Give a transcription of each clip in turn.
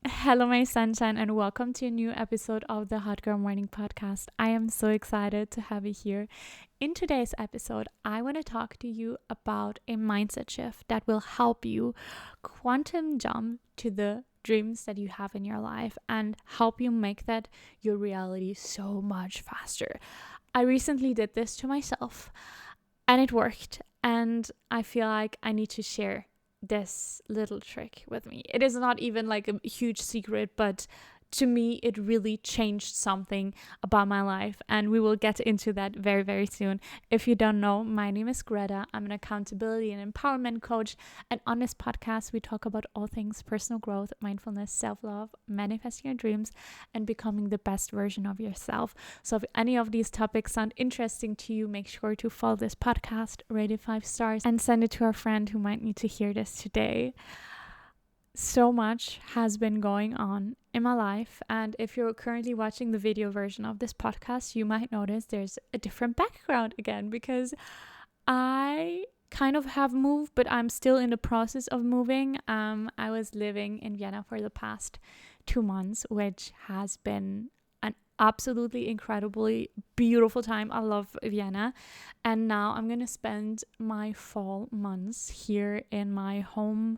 Hello, my sunshine, and welcome to a new episode of the Hot Girl Morning Podcast. I am so excited to have you here. In today's episode, I want to talk to you about a mindset shift that will help you quantum jump to the dreams that you have in your life and help you make that your reality so much faster. I recently did this to myself and it worked, and I feel like I need to share this little trick with me. It is not even like a huge secret, but to me, it really changed something about my life, and we will get into that very, very soon. If you don't know, my name is Greta. I'm an accountability and empowerment coach, and on this podcast, we talk about all things personal growth, mindfulness, self-love, manifesting your dreams, and becoming the best version of yourself. So if any of these topics sound interesting to you, make sure to follow this podcast, rate it 5 stars, and send it to a friend who might need to hear this today. So much has been going on in my life, and if you're currently watching the video version of this podcast, you might notice there's a different background again, because I kind of have moved, but I'm still in the process of moving. I was living in Vienna for the past 2 months, which has been an absolutely incredibly beautiful time. I love Vienna, and now I'm gonna spend my fall months here in my hometown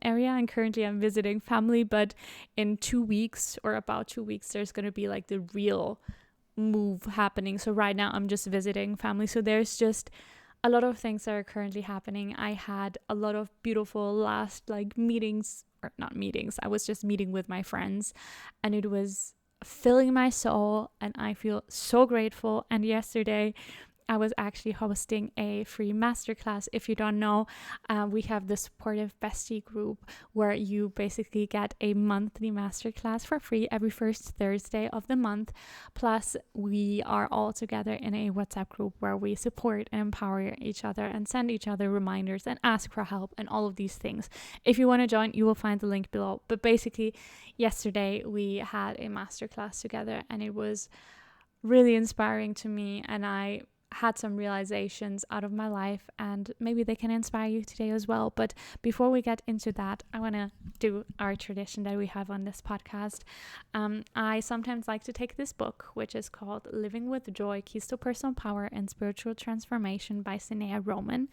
area, and currently I'm visiting family, but in 2 weeks or about 2 weeks there's going to be like the real move happening. So right now I'm just visiting family, so there's just a lot of things that are currently happening. I had a lot of beautiful last meetings, or not meetings, I was just meeting with my friends, and it was filling my soul, and I feel so grateful. And yesterday I was actually hosting a free masterclass. If you don't know, we have the supportive bestie group where you basically get a monthly masterclass for free every first Thursday of the month. Plus, we are all together in a WhatsApp group where we support and empower each other and send each other reminders and ask for help and all of these things. If you want to join, you will find the link below. But basically, yesterday we had a masterclass together, and it was really inspiring to me, and I had some realizations out of my life, and maybe they can inspire you today as well. But before we get into that, I want to do our tradition that we have on this podcast. I sometimes like to take this book, which is called Living with Joy, Keys to Personal Power and Spiritual Transformation by Sinea Roman,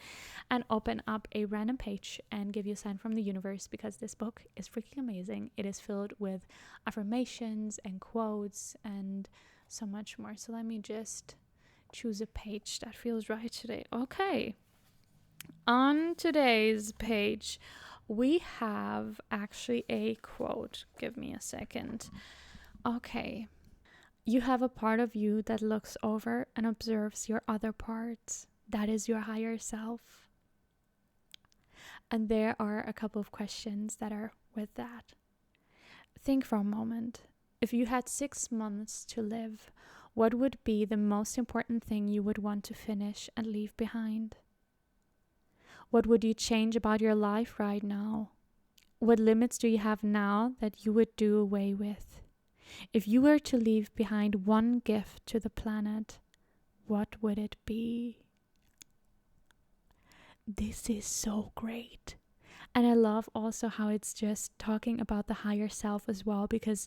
and open up a random page and give you a sign from the universe, because this book is freaking amazing. It is filled with affirmations and quotes and so much more. So let me just choose a page that feels right today. Okay. On today's page, we have actually a quote. Give me a second. Okay. You have a part of you that looks over and observes your other parts. That is your higher self. And there are a couple of questions that are with that. Think for a moment. If you had 6 months to live, what would be the most important thing you would want to finish and leave behind? What would you change about your life right now? What limits do you have now that you would do away with? If you were to leave behind one gift to the planet, what would it be? This is so great. And I love also how it's just talking about the higher self as well, because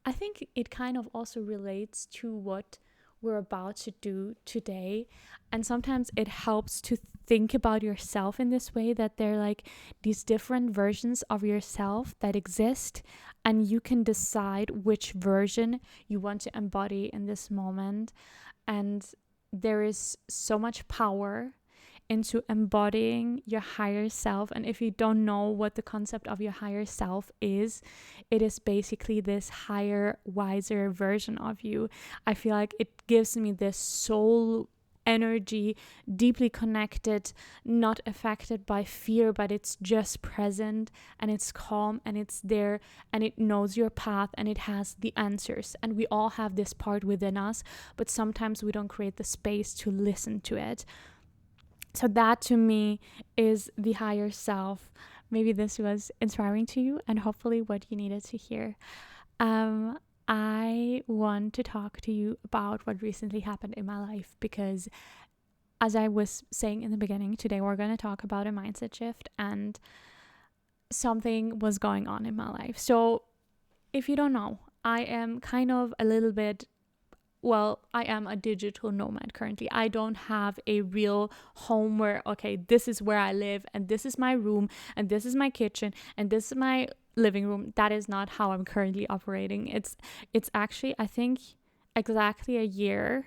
I think it kind of also relates to what we're about to do today. And sometimes it helps to think about yourself in this way, that they're like these different versions of yourself that exist, and you can decide which version you want to embody in this moment. And there is so much power into embodying your higher self. And if you don't know what the concept of your higher self is, it is basically this higher, wiser version of you. I feel like it gives me this soul energy, deeply connected, not affected by fear, but it's just present, and it's calm, and it's there, and it knows your path, and it has the answers. And we all have this part within us, but sometimes we don't create the space to listen to it. So that to me is the higher self. Maybe this was inspiring to you, and hopefully what you needed to hear. I want to talk to you about what recently happened in my life, because as I was saying in the beginning, today we're going to talk about a mindset shift, and something was going on in my life. So if you don't know, I am kind of a little bit, I am a digital nomad currently. I don't have a real home where, okay, this is where I live and this is my room and this is my kitchen and this is my living room. That is not how I'm currently operating. It's actually, I think, exactly a year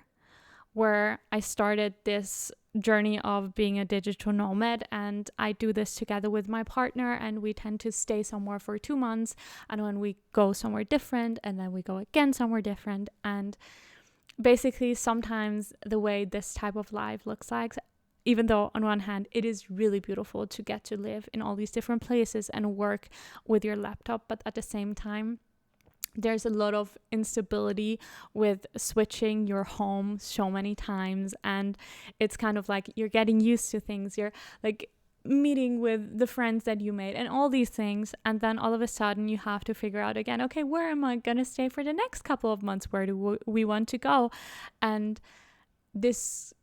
where I started this journey of being a digital nomad, and I do this together with my partner, and we tend to stay somewhere for 2 months, and when we go somewhere different and then we go again somewhere different. And basically sometimes the way this type of life looks like, even though on one hand it is really beautiful to get to live in all these different places and work with your laptop, but at the same time there's a lot of instability with switching your home so many times, and it's kind of like you're getting used to things, you're like meeting with the friends that you made and all these things, and then all of a sudden you have to figure out again, okay, where am I gonna stay for the next couple of months, where do we want to go? And this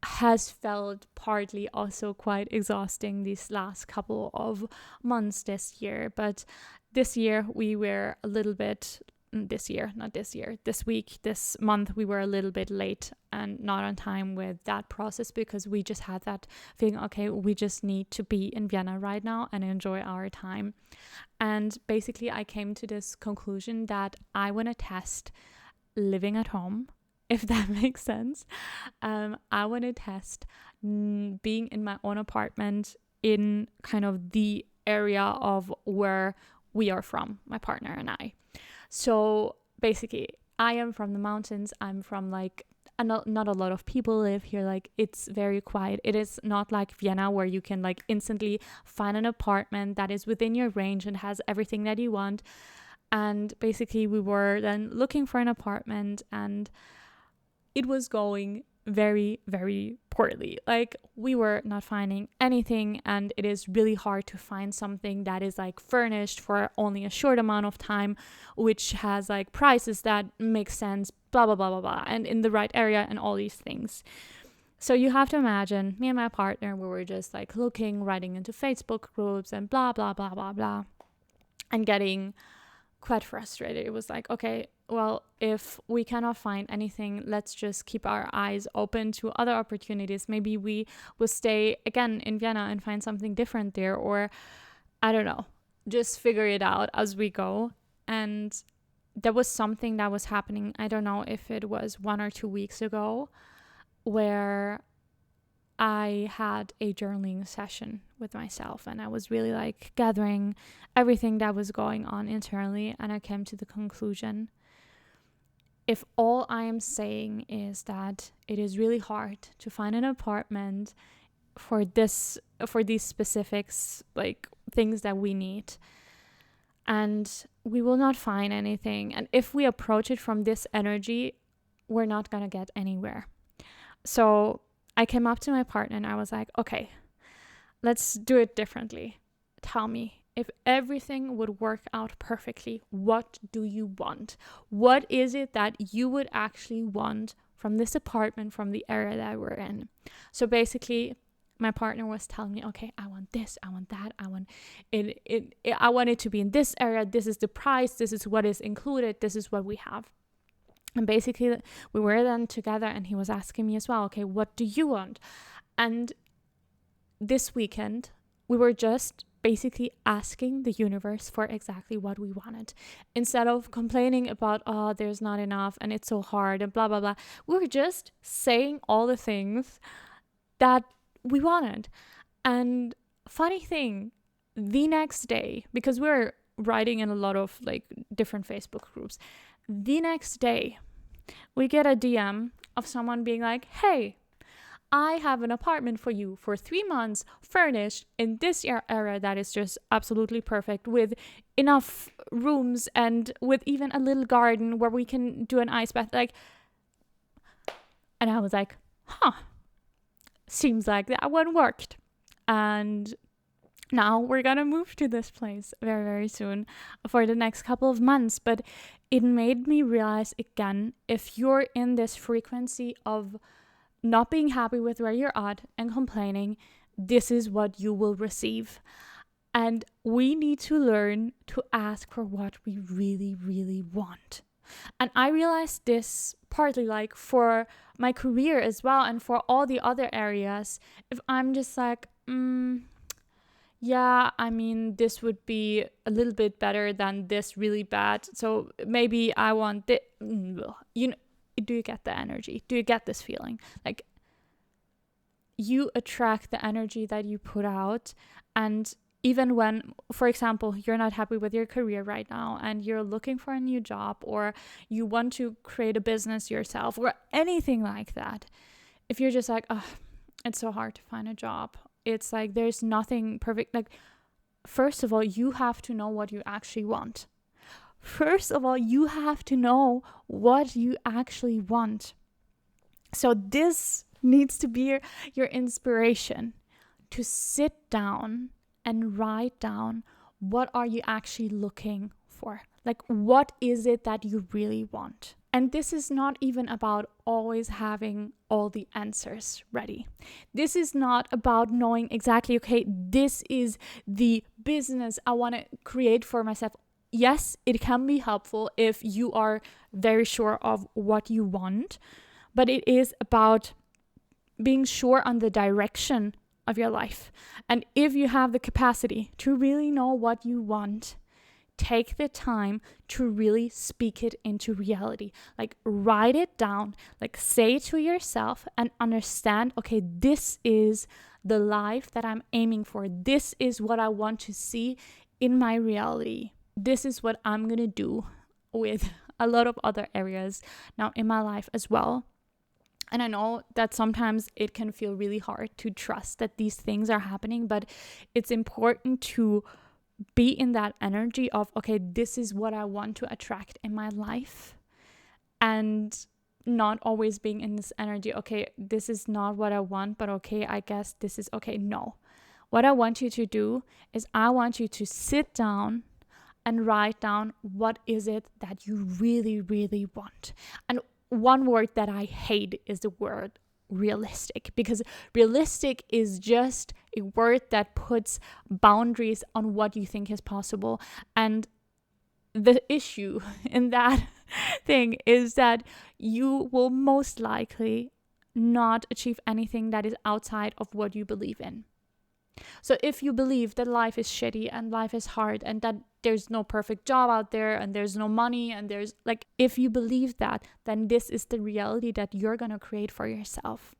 has felt partly also quite exhausting these last couple of months this year. But this year we were a little bit, this week, this month, we were a little bit late and not on time with that process, because we just had that feeling, okay, we just need to be in Vienna right now and enjoy our time. And basically I came to this conclusion that I want to test living at home, if that makes sense. I want to test being in my own apartment in kind of the area of where we are from, my partner and I. So basically, I am from the mountains. I'm from like, not a lot of people live here. Like, it's very quiet. It is not like Vienna where you can like instantly find an apartment that is within your range and has everything that you want. And basically we were then looking for an apartment, and it was going very, very poorly. Like, we were not finding anything, and it is really hard to find something that is like furnished for only a short amount of time, which has like prices that make sense, blah blah blah blah blah, and in the right area and all these things. So you have to imagine, me and my partner, we were just like looking, writing into Facebook groups and blah blah blah blah blah, and getting quite frustrated. It was like, okay, well, if we cannot find anything, let's just keep our eyes open to other opportunities. Maybe we will stay again in Vienna and find something different there, or I don't know, just figure it out as we go. And there was something that was happening, I don't know if it was 1 or 2 weeks ago, where I had a journaling session with myself, and I was really like gathering everything that was going on internally, and I came to the conclusion, if all I am saying is that it is really hard to find an apartment for these specifics, like things that we need, and we will not find anything, and if we approach it from this energy, we're not gonna get anywhere. So I came up to my partner and I was like, okay, let's do it differently. Tell me, if everything would work out perfectly, what do you want? What is it that you would actually want from this apartment, from the area that we're in? So basically, my partner was telling me, okay, I want this, I want that, I want I want it to be in this area, this is the price, this is what is included, this is what we have. And basically we were then together, and he was asking me as well, okay, what do you want? And this weekend we were just basically asking the universe for exactly what we wanted. Instead of complaining about, oh, there's not enough and it's so hard and blah blah blah, we were just saying all the things that we wanted. And funny thing, the next day, because we were writing in a lot of like different Facebook groups, the next day we get a DM of someone being like, hey, I have an apartment for you for 3 months, furnished in this area that is just absolutely perfect, with enough rooms and with even a little garden where we can do an ice bath. Like, and I was like, seems like that one worked. And now we're gonna move to this place very, very soon for the next couple of months. But it made me realize again, if you're in this frequency of not being happy with where you're at and complaining, this is what you will receive. And we need to learn to ask for what we really, really want. And I realized this partly like for my career as well, and for all the other areas. If I'm just like, yeah, I mean, this would be a little bit better than this really bad. So maybe I want this. You know, do you get the energy? Do you get this feeling? Like, you attract the energy that you put out. And even when, for example, you're not happy with your career right now and you're looking for a new job, or you want to create a business yourself or anything like that, if you're just like, oh, it's so hard to find a job, it's like there's nothing perfect. Like, first of all, you have to know what you actually want. First of all, you have to know what you actually want. So this needs to be your inspiration, to sit down and write down, what are you actually looking for? Like, what is it that you really want? And this is not even about always having all the answers ready. This is not about knowing exactly, okay, this is the business I want to create for myself. Yes, it can be helpful if you are very sure of what you want, but it is about being sure on the direction of your life. And if you have the capacity to really know what you want, take the time to really speak it into reality. Like, write it down, like say it to yourself and understand, okay, this is the life that I'm aiming for. This is what I want to see in my reality. This is what I'm going to do with a lot of other areas now in my life as well. And I know that sometimes it can feel really hard to trust that these things are happening, but it's important to be in that energy of, okay, this is what I want to attract in my life, and not always being in this energy, okay, this is not what I want, but okay, I guess this is okay. No. What I want you to do is I want you to sit down and write down, what is it that you really, really want? And one word that I hate is the word realistic, because realistic is just a word that puts boundaries on what you think is possible. And the issue in that thing is that you will most likely not achieve anything that is outside of what you believe in. So if you believe that life is shitty and life is hard and that there's no perfect job out there and there's no money and there's like, if you believe that, then this is the reality that you're going to create for yourself.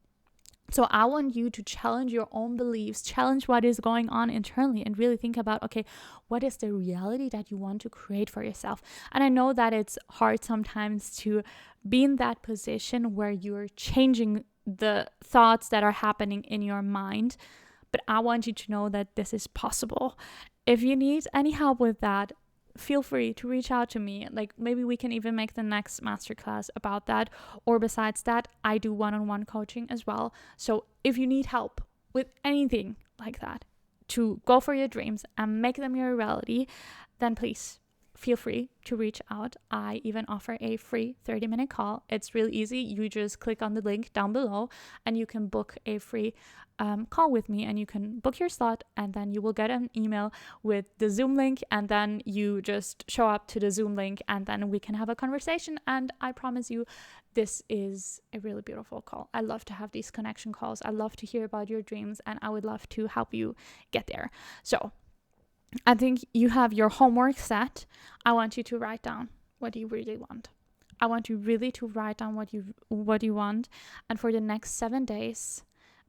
So I want you to challenge your own beliefs, challenge what is going on internally, and really think about, okay, what is the reality that you want to create for yourself? And I know that it's hard sometimes to be in that position where you're changing the thoughts that are happening in your mind, but I want you to know that this is possible. If you need any help with that, feel free to reach out to me. Like, maybe we can even make the next masterclass about that. Or besides that, I do one-on-one coaching as well. So if you need help with anything like that, to go for your dreams and make them your reality, then please feel free to reach out. I even offer a free 30-minute call. It's really easy. You just click on the link down below and you can book a free call with me, and you can book your slot, and then you will get an email with the Zoom link, and then you just show up to the Zoom link, and then we can have a conversation. And I promise you, this is a really beautiful call. I love to have these connection calls. I love to hear about your dreams, and I would love to help you get there. So I think you have your homework set. I want you to write down what you really want. I want you really to write down what you want, and for the next 7 days,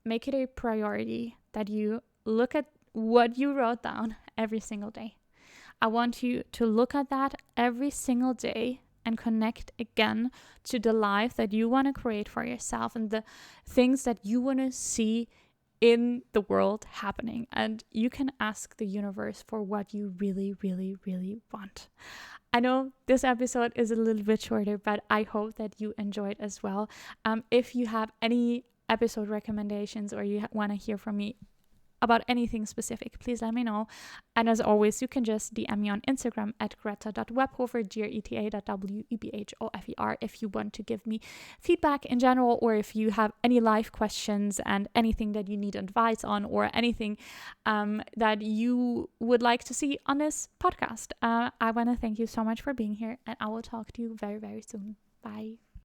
make it a priority that you look at what you wrote down every single day. I want you to look at that every single day and connect again to the life that you want to create for yourself and the things that you want to see in the world happening. And you can ask the universe for what you really, really, really want. I know this episode is a little bit shorter, but I hope that you enjoyed as well. If you have any episode recommendations or you want to hear from me, about anything specific, please let me know. And as always, you can just DM me on Instagram at greta.webhofer, greta.webhofer, if you want to give me feedback in general, or if you have any life questions and anything that you need advice on, or anything that you would like to see on this podcast. I want to thank you so much for being here, and I will talk to you very, very soon. Bye.